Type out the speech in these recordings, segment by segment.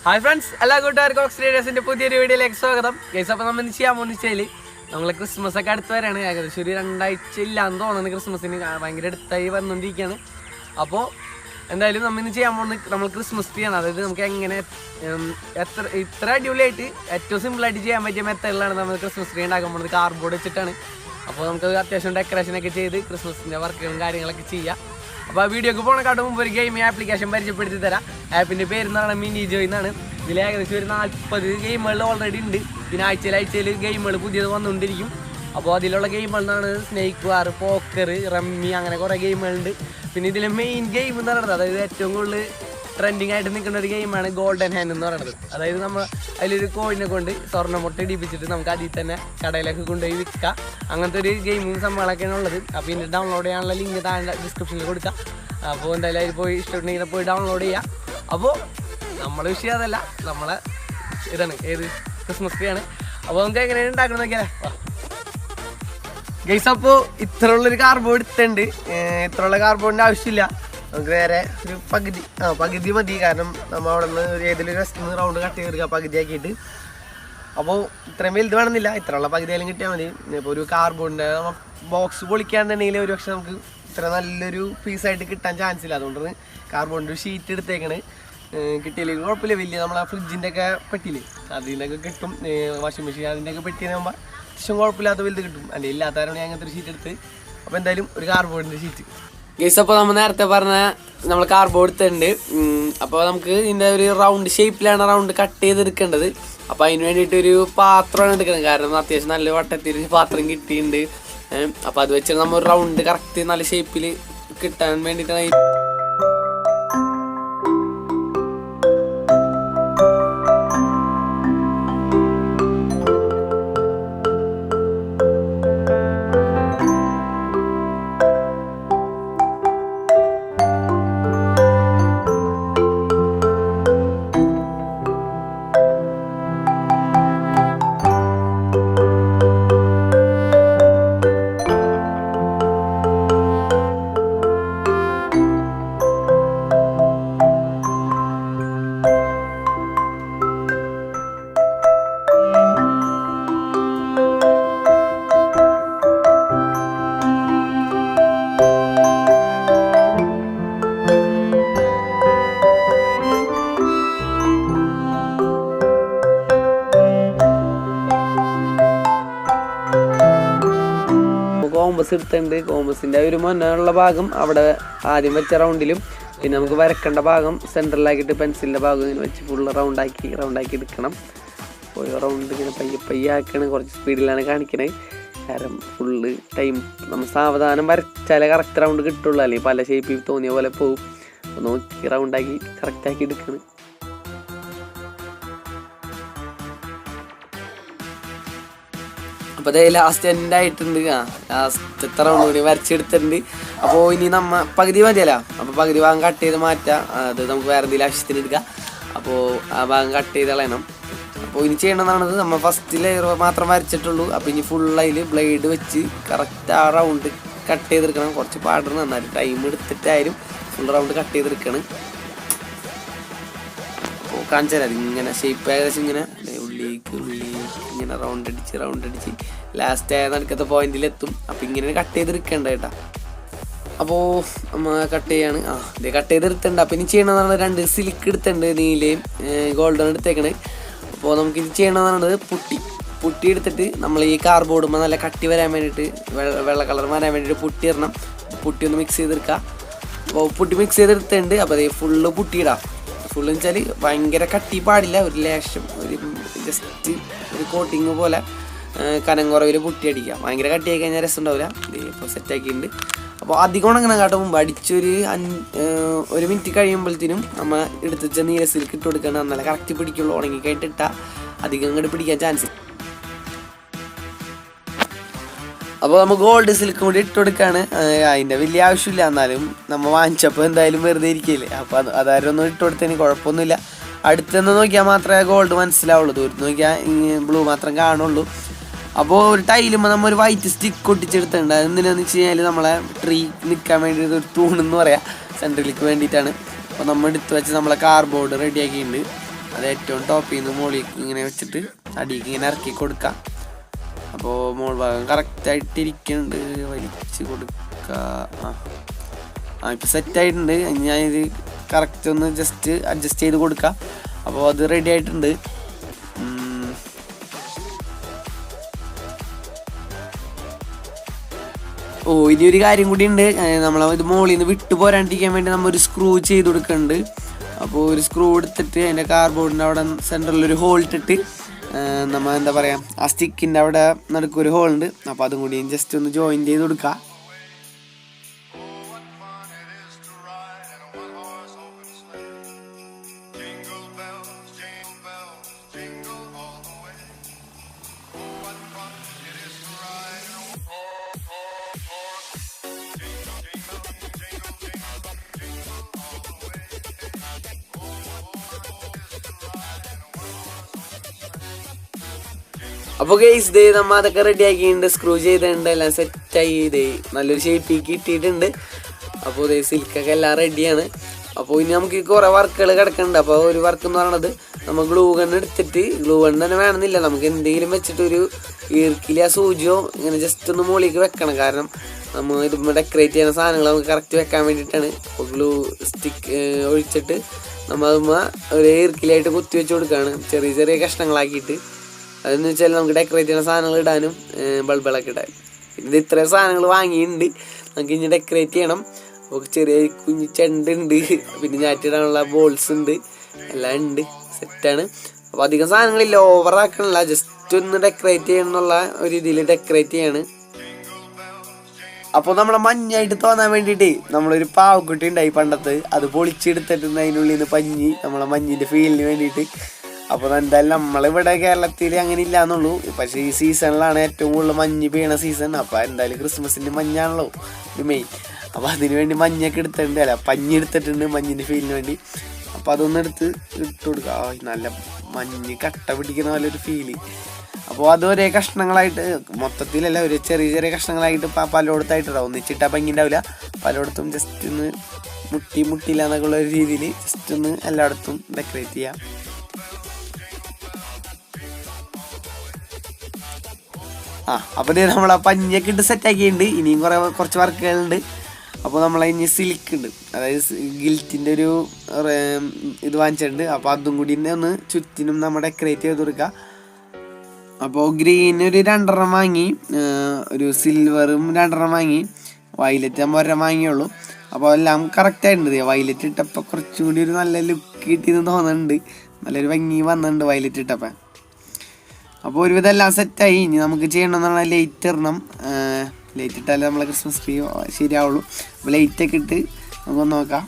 Hi friends, എല്ലാ കൂട്ടുകാർക്കും ഓക്സ്റ്റൻ ഐഡിയാസിന്റെ പുതിയൊരു വീഡിയോയിലേക്ക് സ്വാഗതം. ഗൈസ്, അപ്പോൾ നമ്മൾ ചെയ്യാൻ പോകുന്ന വെച്ചാൽ നമ്മൾ ക്രിസ്മസ് ഒക്കെ അടുത്ത് വരെയാണ്. ഏകദേശം ഒരു 2 ആഴ്ച ഇല്ലാന്ന് തോന്നുന്നു. ക്രിസ്മസിന് ഭയങ്കര അടുത്തായി വന്നുകൊണ്ടിരിക്കുകയാണ്. അപ്പോൾ എന്തായാലും നമ്മൾ ഇന്ന് ചെയ്യാൻ പോകുന്നത് നമ്മൾ ക്രിസ്മസ് ട്രീ ആണ്. അതായത് നമുക്ക് എങ്ങനെ ഇത്ര അടിപൊളിയായിട്ട് ഏറ്റവും സിമ്പിളായിട്ട് ചെയ്യാൻ പറ്റിയ മെത്തേഡിലാണ് നമ്മൾ ക്രിസ്മസ് ട്രീ ഉണ്ടാക്കാൻ പോകുന്നത്. കാർഡ്ബോർഡ് വെച്ചിട്ടാണ്. അപ്പോൾ നമുക്ക് അത്യാവശ്യം ഡെക്കറേഷനൊക്കെ ചെയ്ത് ക്രിസ്മസിൻ്റെ വർക്കുകളും കാര്യങ്ങളൊക്കെ ചെയ്യാം. അപ്പോൾ ആ വീഡിയോക്ക് പോകണക്കാട്ട് മുമ്പ് ഒരു ഗെയിമിംഗ് ആപ്ലിക്കേഷൻ പരിചയപ്പെടുത്തി തരാം. ആപ്പിൻ്റെ പേര് എന്നാണ് MiniJoy എന്നാണ്. ഇതിൽ ഏകദേശം ഒരു 40 ഗെയിമുകൾ ഓൾറെഡി ഉണ്ട്. പിന്നെ ആഴ്ചയിൽ ഗെയിമുകൾ പുതിയത് വന്നുകൊണ്ടിരിക്കും. അപ്പോൾ അതിലുള്ള ഗെയിമുകൾ എന്നാണ് സ്നേക്ക് വാർ, പോക്കർ, റമ്മി, അങ്ങനെ കുറേ ഗെയിമുകളുണ്ട്. പിന്നെ ഇതിലെ മെയിൻ ഗെയിം എന്ന് പറയുന്നത്, അതായത് ഏറ്റവും കൂടുതൽ ട്രെൻഡിങ് ആയിട്ട് നിൽക്കുന്ന ഒരു ഗെയിമാണ് ഗോൾഡൻ ഹാൻഡ് എന്ന് പറയുന്നത്. അതായത് നമ്മൾ അതിലൊരു കോയിനെ കൊണ്ട് സ്വർണ്ണമുട്ട ഇടിപ്പിച്ചിട്ട് നമുക്ക് അതിൽ തന്നെ കടയിലൊക്കെ കൊണ്ടുപോയി വിൽക്കാം. അങ്ങനത്തെ ഒരു ഗെയിമും സംഭവങ്ങളൊക്കെയാണ് ഉള്ളത്. അപ്പോൾ ഇതിൻ്റെ ഡൗൺലോഡ് ചെയ്യാനുള്ള ലിങ്ക് താഴെ ഡിസ്ക്രിപ്ഷനിൽ കൊടുക്കാം. അപ്പോൾ എന്തായാലും അതിൽ പോയി ഇഷ്ടമുണ്ടെങ്കിൽ പോയി ഡൗൺലോഡ് ചെയ്യാം. അപ്പോൾ നമ്മളെ വിഷയം അതല്ല, നമ്മളെ ഇതാണ് ഏത് ക്രിസ്മസ് ട്രീ ആണ്. അപ്പോൾ നമുക്ക് എങ്ങനെയാണ് ഉണ്ടാക്കണം നോക്കിയാലേ ഗൈസ്. അപ്പോൾ ഇത്രയുള്ളൊരു കാർഡ്ബോർഡ് എടുത്തുണ്ട്. ഇത്രയുള്ള കാർഡ്ബോർഡിൻ്റെ ആവശ്യമില്ല. നമുക്ക് നേരെ ഒരു പകുതി മതി. കാരണം നമ്മൾ അവിടെ നിന്ന് ഏതെങ്കിലും രസം റൗണ്ട് കട്ട് ചെയ്തെടുക്കുക പകുതിയാക്കിയിട്ട്. അപ്പോൾ ഇത്രയും വലുത് വേണമെന്നില്ല, ഇത്രയുള്ള പകുതിയായാലും കിട്ടിയാൽ മതി. ഇപ്പോൾ ഒരു കാർഡ്ബോർഡിൻ്റെ ബോക്സ് പൊളിക്കാന്നുണ്ടെങ്കിൽ ഒരു പക്ഷേ നമുക്ക് ഇത്ര നല്ലൊരു പീസായിട്ട് കിട്ടാൻ ചാൻസ് ഇല്ല. അതുകൊണ്ടാണ് കാർഡ്ബോർഡിൻ്റെ ഷീറ്റ് എടുത്തേക്കണ്. കിട്ടിയില്ലെങ്കിൽ കുഴപ്പമില്ല. വലിയ നമ്മളെ ഫ്രിഡ്ജിൻ്റെ ഒക്കെ പെട്ടിയില്ലേ, അതിനൊക്കെ കിട്ടും. വാഷിംഗ് മെഷീൻ അതിൻ്റെയൊക്കെ പെട്ടിയാകുമ്പോൾ അത്യാവശ്യം കുഴപ്പമില്ലാത്ത വലുത് കിട്ടും. അല്ലെങ്കിൽ ഇല്ലാത്തവരാണ് ഞാൻ അങ്ങനത്തെ ഒരു ഷീറ്റ് എടുത്ത്. അപ്പോൾ എന്തായാലും ഒരു കാർഡ്ബോർഡിൻ്റെ ഷീറ്റ് ഗൈസ്. അപ്പോൾ നമ്മൾ നേരത്തെ പറഞ്ഞ നമ്മൾ കാർഡ്ബോർഡ് എടുത്തിട്ടുണ്ട്. അപ്പോൾ നമുക്ക് ഇതിൻ്റെ ഒരു റൗണ്ട് ഷേപ്പിലാണ് റൗണ്ട് കട്ട് ചെയ്തെടുക്കേണ്ടത്. അപ്പോൾ അതിന് വേണ്ടിയിട്ട് ഒരു പാത്രമാണ് എടുക്കുന്നത്. കാരണം അത്യാവശ്യം നല്ല വട്ടത്തിൽ ഒരു പാത്രം കിട്ടിയിട്ടുണ്ട്. അപ്പോൾ അത് വെച്ച് നമ്മൾ റൗണ്ട് കറക്റ്റ് നല്ല ഷേപ്പിൽ കിട്ടാൻ വേണ്ടിയിട്ടാണ്. കോമ്പസ് എടുത്തിട്ടുണ്ട്. കോമ്പസിൻ്റെ ഒരു മുന്നുള്ള ഭാഗം അവിടെ ആദ്യം വെച്ച റൗണ്ടിലും, പിന്നെ നമുക്ക് വരക്കേണ്ട ഭാഗം സെൻട്രലാക്കിയിട്ട് പെൻസിലിൻ്റെ ഭാഗം ഇങ്ങനെ വെച്ച് ഫുള്ള് റൗണ്ടാക്കി എടുക്കണം. ഓരോ റൗണ്ട് ഇങ്ങനെ പയ്യെ ആക്കണം. കുറച്ച് സ്പീഡിലാണ് കാണിക്കണത്. കാരണം ഫുള്ള് ടൈം നമ്മൾ സാവധാനം വരച്ചാലേ കറക്റ്റ് റൗണ്ട് കിട്ടുള്ളൂ. അല്ലെങ്കിൽ പല ഷേപ്പിൽ തോന്നിയ പോലെ പോകും. അപ്പോൾ നോക്കി റൗണ്ടാക്കി കറക്റ്റാക്കി എടുക്കണം. അപ്പോൾ അതേ ലാസ്റ്റ് എൻഡ് ആയിട്ടുണ്ട്. ലാസ്റ്റ് എത്ര റൗണ്ട് കൂടി വരച്ചെടുത്തിട്ടുണ്ട്. അപ്പോൾ ഇനി പകുതി മതിയല്ല. അപ്പോൾ പകുതി ഭാഗം കട്ട് ചെയ്ത് മാറ്റാം. അത് നമുക്ക് വേറെ എന്തെങ്കിലും ആവശ്യത്തിന് എടുക്കാം. അപ്പോൾ ആ ഭാഗം കട്ട് ചെയ്ത് കളയണം. അപ്പോൾ ഇനി ചെയ്യണമെന്നാണത്. നമ്മൾ ഫസ്റ്റ് ലെയർ മാത്രം വരച്ചിട്ടുള്ളൂ. അപ്പോൾ ഇനി ഫുള്ളതിൽ ബ്ലേഡ് വെച്ച് കറക്റ്റ് ആ റൗണ്ട് കട്ട് ചെയ്തെടുക്കണം. കുറച്ച് പാടണം, എന്നാലും ടൈം എടുത്തിട്ടായാലും ഫുൾ റൗണ്ട് കട്ട് ചെയ്തെടുക്കണം. അപ്പോൾ കാണിച്ചു തരാം. ഇങ്ങനെ ഷേപ്പ് ഏകദേശം ഇങ്ങനെ ഉള്ളിലേക്ക് ഇങ്ങനെ റൗണ്ട് അടിച്ച് ലാസ്റ്റ് നടക്കത്തെ പോയിന്റിലെത്തും. അപ്പോൾ ഇങ്ങനെ കട്ട് ചെയ്തെടുക്കേണ്ട കേട്ടോ. അപ്പോൾ നമ്മൾ കട്ട് ചെയ്യാണ്. ഇത് കട്ട് ചെയ്തെടുത്തിട്ടുണ്ട്. അപ്പോൾ ഇനി ചെയ്യണമെന്നാണ് 2 സിൽക്ക് എടുത്തിട്ടുണ്ട്. നീലയും ഗോൾഡൻ എടുത്തേക്കണേ. അപ്പോൾ നമുക്കിത് ചെയ്യണമെന്നാണ് പുട്ടി എടുത്തിട്ട് നമ്മൾ ഈ കാർഡ്ബോർഡുമ്പോൾ നല്ല കട്ടി വരാൻ വേണ്ടിയിട്ട്, വെള്ള കളർ വരാൻ വേണ്ടിയിട്ട് പുട്ടി ഇടണം. പുട്ടി ഒന്ന് മിക്സ് ചെയ്തെടുക്കുക. അപ്പോൾ പുട്ടി മിക്സ് ചെയ്തെടുത്തിട്ടുണ്ട്. അപ്പോൾ അതേ ഫുള്ള് പുട്ടിയിടാം. ഫുള്ളെന്ന് വെച്ചാൽ ഭയങ്കര കട്ടി പാടില്ല. ഒരു ലേശം ഒരു ജസ്റ്റ് ഒരു കോട്ടിങ് പോലെ കനം കുറവിൽ പുട്ടി അടിക്കുക. ഭയങ്കര കട്ടിയായി കഴിഞ്ഞാൽ രസം ഉണ്ടാവില്ല. ഇപ്പോൾ സെറ്റാക്കിയിട്ടുണ്ട്. അപ്പോൾ അധികം ഉണങ്ങണം കേട്ടോ. മുമ്പ് അടിച്ചൊരു 1 മിനിറ്റ് കഴിയുമ്പോഴത്തേനും നമ്മൾ എടുത്ത് വെച്ച നീല സിൽക്ക് ഇട്ട് കൊടുക്കണം. നല്ല കറക്റ്റ് പിടിക്കുള്ളൂ. ഉണങ്ങിക്കഴിഞ്ഞിട്ട് ഇട്ടാൽ അധികം അങ്ങോട്ട് പിടിക്കാൻ ചാൻസ്. അപ്പോൾ നമ്മൾ ഗോൾഡ് സിൽക്കും കൂടി ഇട്ട് കൊടുക്കുകയാണ്. അതിൻ്റെ വലിയ ആവശ്യമില്ല, എന്നാലും നമ്മൾ വാങ്ങിച്ചപ്പോൾ എന്തായാലും വെറുതെ ഇരിക്കില്ലേ. അപ്പോൾ അതാരും ഒന്നും ഇട്ട് കൊടുത്തതിന് കുഴപ്പമൊന്നുമില്ല. അടുത്തുനിന്ന് നോക്കിയാൽ മാത്രമേ ഗോൾഡ് മനസ്സിലാവുള്ളൂ. ദൂരത്ത് നോക്കിയാൽ ബ്ലൂ മാത്രം കാണുള്ളൂ. അപ്പോൾ ഒരു ടൈലുമ്പോൾ നമ്മൾ ഒരു വൈറ്റ് സ്റ്റിക്ക് ഒട്ടിച്ചെടുത്തിട്ടുണ്ട്. എന്തിനാന്ന് വെച്ച് കഴിഞ്ഞാൽ നമ്മളെ ട്രീ നിൽക്കാൻ വേണ്ടിയിട്ട് ഒരു തൂണെന്ന് പറയാം, സെൻട്രലിലേക്ക് വേണ്ടിയിട്ടാണ്. അപ്പോൾ നമ്മൾ എടുത്ത് വെച്ച് നമ്മളെ കാർഡ്ബോർഡ് റെഡിയാക്കിയിട്ടുണ്ട്. അത് ഏറ്റവും ടോപ്പിൽ നിന്ന് മുകളിലേക്ക് ഇങ്ങനെ വെച്ചിട്ട് അടിക്ക് ഇങ്ങനെ ഇറക്കി കൊടുക്കാം. അപ്പോൾ മോൾ ഭാഗം കറക്റ്റായിട്ട് ഇരിക്കുന്നുണ്ട്. വലിച്ച് കൊടുക്കുക. ഇപ്പോൾ സെറ്റായിട്ടുണ്ട്. ഞാനിത് കറക്റ്റ് ഒന്ന് ജസ്റ്റ് അഡ്ജസ്റ്റ് ചെയ്ത് കൊടുക്കാം. അപ്പോൾ അത് റെഡി ആയിട്ടുണ്ട്. ഇനി ഒരു കാര്യം കൂടി ഉണ്ട്. ഇത് മുകളിൽ നിന്ന് വിട്ടു പോരാണ്ടിരിക്കാൻ വേണ്ടി നമ്മൾ ഒരു സ്ക്രൂ ചെയ്ത് കൊടുക്കുന്നുണ്ട്. അപ്പോൾ ഒരു സ്ക്രൂ എടുത്തിട്ട് അതിൻ്റെ കാർബോർഡിൻ്റെ അവിടെ സെൻറ്ററിലൊരു ഹോൾ ഇട്ടിട്ട് നമ്മൾ എന്താ പറയുക, ആ സ്റ്റിക്കിൻ്റെ അവിടെ നടുക്കൊരു ഹോളുണ്ട്. അപ്പോൾ അതും കൂടി ജസ്റ്റ് ഒന്ന് ജോയിൻ ചെയ്ത് കൊടുക്കുക. അപ്പോൾ ഗൈസ് ഇതേ നമ്മൾ അതൊക്കെ റെഡി ആക്കിയിട്ടുണ്ട്. സ്ക്രൂ ചെയ്തിട്ടുണ്ട്. എല്ലാം സെറ്റായി ഇതേ നല്ലൊരു ഷേപ്പിലേക്ക് ഇട്ടിട്ടുണ്ട്. അപ്പോൾ ഇതേ സിൽക്കൊക്കെ എല്ലാം റെഡിയാണ്. അപ്പോൾ ഇനി നമുക്ക് കുറേ വർക്കുകൾ കിടക്കുന്നുണ്ട്. അപ്പോൾ ഒരു വർക്ക് എന്ന് പറയുന്നത് നമ്മൾ ഗ്ലൂ ഗൺ എടുത്തിട്ട്, ഗ്ലൂ ഗൺ തന്നെ വേണമെന്നില്ല, നമുക്ക് എന്തെങ്കിലും വെച്ചിട്ട് ഒരു ഈർക്കിലി ആ സൂചിയോ ഇങ്ങനെ ജസ്റ്റ് ഒന്ന് മുകളിലേക്ക് വെക്കണം. കാരണം നമ്മൾ ഇത് ഡെക്കറേറ്റ് ചെയ്യുന്ന സാധനങ്ങൾ നമുക്ക് കറക്റ്റ് വെക്കാൻ വേണ്ടിയിട്ടാണ്. അപ്പോൾ ഗ്ലൂ സ്റ്റിക്ക് ഒഴിച്ചിട്ട് നമ്മൾ ഒരു ഈർക്കിലായിട്ട് കുത്തി വെച്ച് കൊടുക്കുകയാണ്, ചെറിയ ചെറിയ കഷ്ണങ്ങളാക്കിയിട്ട്. അതെന്ന് വെച്ചാൽ നമുക്ക് ഡെക്കറേറ്റ് ചെയ്യുന്ന സാധനങ്ങൾ ഇടാനും ബൾബുകളൊക്കെ ഇടാനും. ഇത് ഇത്രയും സാധനങ്ങൾ വാങ്ങിയിട്ടുണ്ട്. നമുക്ക് ഇനി ഡെക്കറേറ്റ് ചെയ്യണം. അപ്പോൾ ചെറിയ കുഞ്ഞ് ചെണ്ടുണ്ട്, പിന്നെ ഞാറ്റിടാനുള്ള ബോൾസ് ഉണ്ട്, എല്ലാം ഉണ്ട്, സെറ്റാണ്. അപ്പോൾ അധികം സാധനങ്ങളില്ല, ഓവറാക്കണില്ല, ജസ്റ്റ് ഒന്ന് ഡെക്കറേറ്റ് ചെയ്യണം എന്നുള്ള ഒരു ഇതിൽ ഡെക്കറേറ്റ് ചെയ്യാണ്. അപ്പോൾ നമ്മളെ മഞ്ഞായിട്ട് തോന്നാൻ വേണ്ടിയിട്ട് നമ്മളൊരു പാവക്കുട്ടി ഉണ്ടായി പണ്ടത്ത്, അത് പൊളിച്ചെടുത്തിട്ട് അതിനുള്ളിൽ നിന്ന് പഞ്ഞി നമ്മളെ മഞ്ഞിൻ്റെ ഫീലിന് വേണ്ടിയിട്ട്. അപ്പോൾ എന്തായാലും നമ്മളിവിടെ കേരളത്തിൽ അങ്ങനെ ഇല്ല എന്നുള്ളൂ. പക്ഷേ ഈ സീസണിലാണ് ഏറ്റവും കൂടുതൽ മഞ്ഞ് പെയ്യണ സീസൺ. അപ്പോൾ എന്തായാലും ക്രിസ്മസിൻ്റെ മഞ്ഞാണല്ലോ ഇത് മെയിൻ. അപ്പോൾ അതിന് വേണ്ടി മഞ്ഞൊക്കെ എടുത്തിട്ടുണ്ട്, അല്ല പഞ്ഞി എടുത്തിട്ടുണ്ട് മഞ്ഞിൻ്റെ ഫീലിന് വേണ്ടി. അപ്പോൾ അതൊന്നും എടുത്ത് ഇട്ട് കൊടുക്കുക. നല്ല മഞ്ഞ് കട്ട പിടിക്കുന്ന പോലെ ഒരു ഫീല്. അപ്പോൾ അത് ഒരേ കഷ്ണങ്ങളായിട്ട്, മൊത്തത്തിലല്ല, ഒരു ചെറിയ ചെറിയ കഷ്ണങ്ങളായിട്ട് പലയിടത്തായിട്ടിടാം. ഒന്നിച്ചിട്ടാൽ ഭംഗി ഉണ്ടാവില്ല. പലയിടത്തും ജസ്റ്റ് ഒന്ന് മുട്ടിയില്ല എന്നൊക്കെ ഉള്ള ഒരു രീതിയിൽ ജസ്റ്റ് ഒന്ന് എല്ലായിടത്തും ഡെക്കറേറ്റ് ചെയ്യാം. അപ്പോൾ നമ്മൾ ആ പഞ്ഞൊക്കെ ഇട്ട് സെറ്റാക്കിയിട്ടുണ്ട്. ഇനിയും കുറച്ച് വർക്കുകളുണ്ട്. അപ്പോൾ നമ്മളതിന് സിൽക്ക് ഉണ്ട്, അതായത് ഗിൽറ്റിൻ്റെ ഒരു ഇത് വാങ്ങിച്ചിട്ടുണ്ട്. അപ്പോൾ അതും കൂടി ഒന്ന് ചുറ്റിനും നമ്മൾ ഡെക്കറേറ്റ് ചെയ്ത് കൊടുക്കുക. അപ്പോൾ ഗ്രീൻ ഒരു 2 വാങ്ങി, ഒരു സിൽവറും 2 വാങ്ങി, വയലറ്റ് ആകുമ്പോൾ 1 വാങ്ങിയുള്ളൂ. അപ്പോൾ എല്ലാം കറക്റ്റായിട്ടുണ്ട്. വയലറ്റ് ഇട്ടപ്പോൾ കുറച്ചും കൂടി ഒരു നല്ല ലുക്ക് കിട്ടിയെന്ന് തോന്നുന്നുണ്ട്, നല്ലൊരു ഭംഗി വന്നിട്ടുണ്ട് വയലറ്റ് ഇട്ടപ്പോൾ. അപ്പോൾ ഒരുവിധം എല്ലാം സെറ്റായി. ഇനി നമുക്ക് ചെയ്യണമെന്നുള്ള ലൈറ്റ് ഇടണം. ലൈറ്റ് ഇട്ടാലേ നമ്മളെ ക്രിസ്മസ് ട്രീ ശരിയാവുള്ളൂ. അപ്പോൾ ലൈറ്റൊക്കെ ഇട്ട് നമുക്കൊന്ന് നോക്കാം.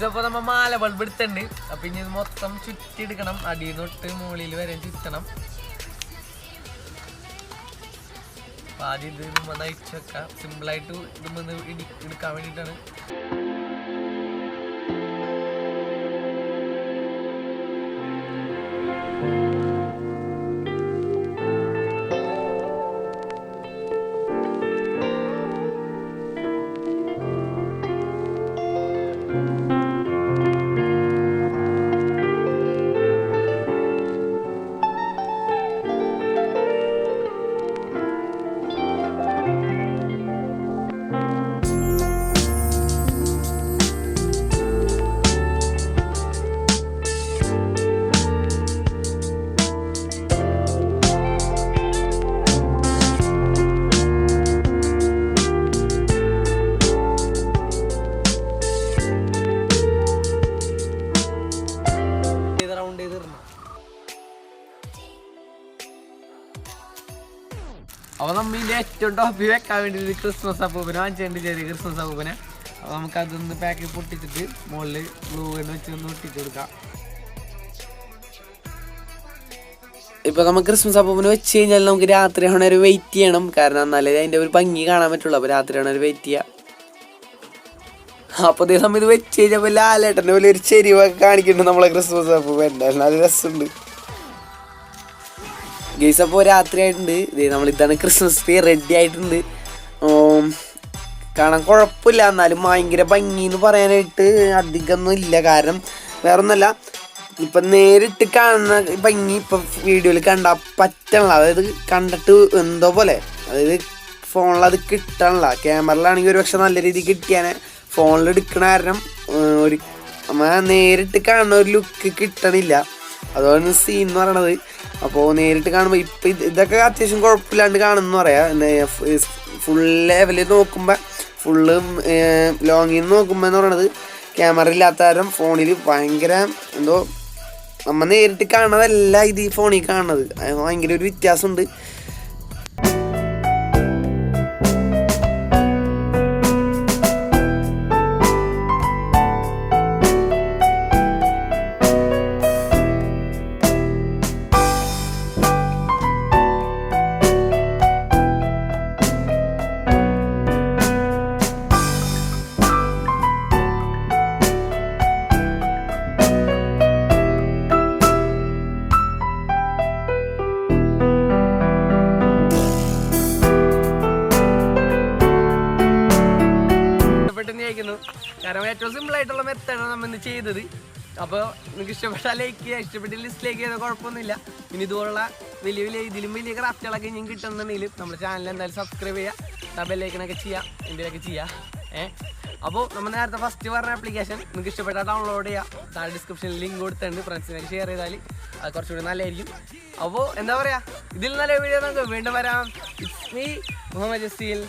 അപ്പോൾ നമ്മൾ മാല ബൾബ് എടുത്തിട്ടുണ്ട്. അപ്പം ഇനി ഇത് മൊത്തം ചുറ്റിയെടുക്കണം, അടിയിൽ തൊട്ട് മുകളിൽ വരെ ചുറ്റണം. അപ്പം ആദ്യം ഇത് നമ്മൾ നയിച്ച് വെക്കാം. സിമ്പിളായിട്ട് ഇതൊന്ന് എടുക്കാൻ വേണ്ടിയിട്ടാണ്. അപ്പോൾ നമ്മൾ ഇതിൻ്റെ ഏറ്റവും ടോപ്പി വെക്കാൻ വേണ്ടി ക്രിസ്മസ് അപ്പൂപ്പനെ വാങ്ങിച്ചിട്ടുണ്ട്, ചെറിയ ക്രിസ്മസ് അപ്പൂപ്പനെ. അപ്പോൾ നമുക്കതൊന്ന് പാക്കിൽ പൊട്ടിച്ചിട്ട് മുകളിൽ ഗ്ലൂ ഗൺ വെച്ച് ഒന്ന് ഒട്ടിച്ച് കൊടുക്കാം. ഇപ്പോൾ നമുക്ക് ക്രിസ്മസ് അപ്പൂപ്പനെ വെച്ച് കഴിഞ്ഞാൽ നമുക്ക് രാത്രി ആവണവരെ വെയിറ്റ് ചെയ്യണം. കാരണം എന്നാലേ അതിൻ്റെ ഒരു ഭംഗി കാണാൻ പറ്റുള്ളൂ. അപ്പോൾ രാത്രി ആവണവരെ വെയിറ്റ് ചെയ്യാം. അപ്പോൾ അതേ സമയം ഇത് വെച്ച് കഴിഞ്ഞപ്പോൾ ലാലേട്ടൻ്റെ പോലെ ഒരു ചെരിവൊക്കെ കാണിക്കുന്നുണ്ട് നമ്മളെ ക്രിസ്മസ് അപ്പൂപ്പൻ. എന്തായാലും അത് രസമുണ്ട് ഗൈസ്. അപ്പോൾ രാത്രി ആയിട്ടുണ്ട്. ഇതേ നമ്മളിതാണ് ക്രിസ്മസ് ട്രീ റെഡി ആയിട്ടുണ്ട്. കാണാൻ കുഴപ്പമില്ല, എന്നാലും ഭയങ്കര ഭംഗി എന്ന് പറയാനായിട്ട് അധികമൊന്നും ഇല്ല. കാരണം വേറൊന്നുമല്ല, ഇപ്പം നേരിട്ട് കാണുന്ന ഭംഗി ഇപ്പം വീഡിയോയിൽ കണ്ടാൽ പറ്റണില്ല. അതായത് കണ്ടിട്ട് എന്തോ പോലെ, അതായത് ഫോണിൽ അത് കിട്ടണില്ല. ക്യാമറയിലാണെങ്കിൽ ഒരു പക്ഷെ നല്ല രീതിയിൽ കിട്ടിയാൽ ഫോണിൽ എടുക്കണ കാരണം ഒരു നമ്മ നേരിട്ട് കാണുന്ന ഒരു ലുക്ക് കിട്ടണില്ല. അതാണ് സീൻ എന്ന് പറയണത്. അപ്പോൾ നേരിട്ട് കാണുമ്പോൾ ഇപ്പം ഇതൊക്കെ അത്യാവശ്യം കുഴപ്പമില്ലാണ്ട് കാണുമെന്ന് പറയാം. ഫുൾ ലെവലിൽ നോക്കുമ്പോൾ, ഫുള്ള് ലോങ്ങിൽ നിന്ന് നോക്കുമ്പോൾ എന്ന് പറയണത് ക്യാമറ ഇല്ലാത്ത കാരണം ഫോണിൽ ഭയങ്കര എന്തോ നമ്മൾ നേരിട്ട് കാണുന്നതല്ല ഇത് ഈ ഫോണിൽ കാണുന്നത്. ഭയങ്കര ഒരു വ്യത്യാസമുണ്ട്. കാരണം ഏറ്റവും സിമ്പിൾ ആയിട്ടുള്ള മെത്തേഡാണ് നമ്മൾ ഇന്ന് ചെയ്തത്. അപ്പോൾ നിങ്ങൾക്ക് ഇഷ്ടപ്പെട്ടാൽ ലൈക്ക് ചെയ്യുക, ഇഷ്ടപ്പെട്ട ലിസ്റ്റിലേക്ക് ചെയ്താൽ കുഴപ്പമൊന്നുമില്ല. ഇനി ഇതുപോലുള്ള ഇതിലും വലിയ ക്രാഫ്റ്റുകളൊക്കെ ഇനിയും കിട്ടുന്നുണ്ടെങ്കിൽ നമ്മുടെ ചാനൽ എന്തായാലും സബ്സ്ക്രൈബ് ചെയ്യുക, ബെല്ലൈക്കനൊക്കെ ചെയ്യുക, എന്തെങ്കിലുമൊക്കെ ചെയ്യുക. അപ്പോൾ നമ്മൾ നേരത്തെ ഫസ്റ്റ് പറഞ്ഞ ആപ്ലിക്കേഷൻ നിങ്ങൾക്ക് ഇഷ്ടപ്പെട്ടാൽ ഡൗൺലോഡ് ചെയ്യുക. താഴെ ഡിസ്ക്രിപ്ഷനിൽ ലിങ്ക് കൊടുത്തിട്ടുണ്ട്. ഫ്രണ്ട്സിനൊക്കെ ഷെയർ ചെയ്താൽ അത് കുറച്ചുകൂടി നല്ലതായിരിക്കും. അപ്പോൾ എന്താ പറയുക, ഇതിൽ നല്ല വീഡിയോ നമുക്ക് വീണ്ടും വരാം. It's me Muhammad Jaseel.